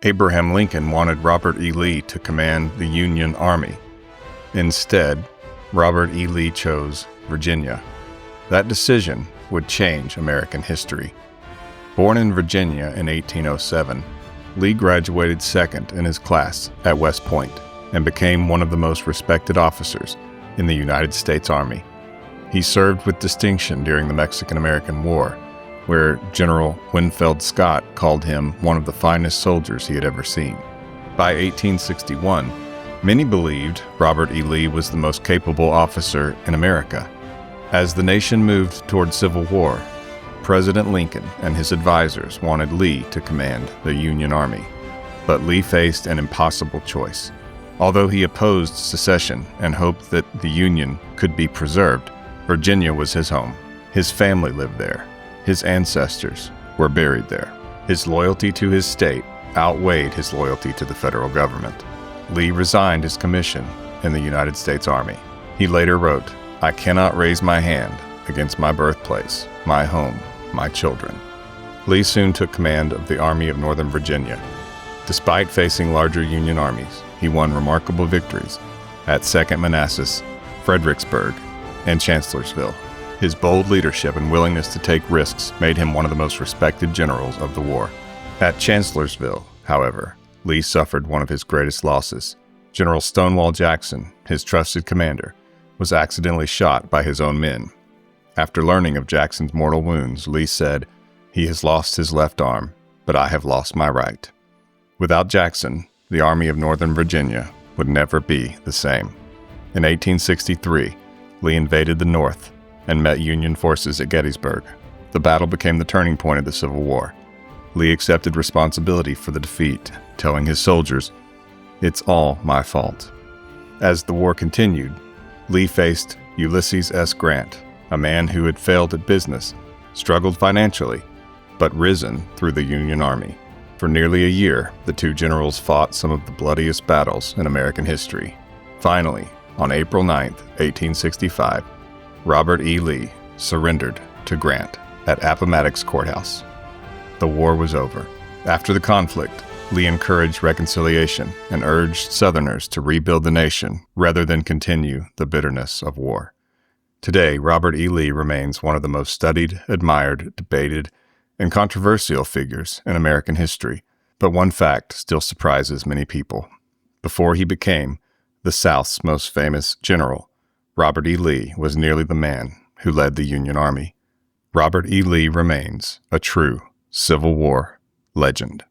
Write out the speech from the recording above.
Abraham Lincoln wanted Robert E. Lee to command the Union Army. Instead, Robert E. Lee chose Virginia. That decision would change American history. Born in Virginia in 1807, Lee graduated second in his class at West Point and became one of the most respected officers in the United States Army. He served with distinction during the Mexican-American War, where General Winfield Scott called him one of the finest soldiers he had ever seen. By 1861, many believed Robert E. Lee was the most capable officer in America. As the nation moved toward civil war, President Lincoln and his advisors wanted Lee to command the Union Army. But Lee faced an impossible choice. Although he opposed secession and hoped that the Union could be preserved, Virginia was his home. His family lived there. His ancestors were buried there. His loyalty to his state outweighed his loyalty to the federal government. Lee resigned his commission in the United States Army. He later wrote, "I cannot raise my hand against my birthplace, my home, my children." Lee soon took command of the Army of Northern Virginia. Despite facing larger Union armies, he won remarkable victories at 2nd Manassas, Fredericksburg, and Chancellorsville. His bold leadership and willingness to take risks made him one of the most respected generals of the war. At Chancellorsville, however, Lee suffered one of his greatest losses. General Stonewall Jackson, his trusted commander, was accidentally shot by his own men. After learning of Jackson's mortal wounds, Lee said, "He has lost his left arm, but I have lost my right." Without Jackson, the Army of Northern Virginia would never be the same. In 1863, Lee invaded the North and met Union forces at Gettysburg. The battle became the turning point of the Civil War. Lee accepted responsibility for the defeat, telling his soldiers, "It's all my fault." As the war continued, Lee faced Ulysses S. Grant, a man who had failed at business, struggled financially, but risen through the Union Army. For nearly a year, the two generals fought some of the bloodiest battles in American history. Finally, on April 9, 1865, Robert E. Lee surrendered to Grant at Appomattox Courthouse. The war was over. After the conflict, Lee encouraged reconciliation and urged Southerners to rebuild the nation rather than continue the bitterness of war. Today, Robert E. Lee remains one of the most studied, admired, debated, and controversial figures in American history. But one fact still surprises many people. Before he became the South's most famous general, Robert E. Lee was nearly the man who led the Union Army. Robert E. Lee remains a true Civil War legend.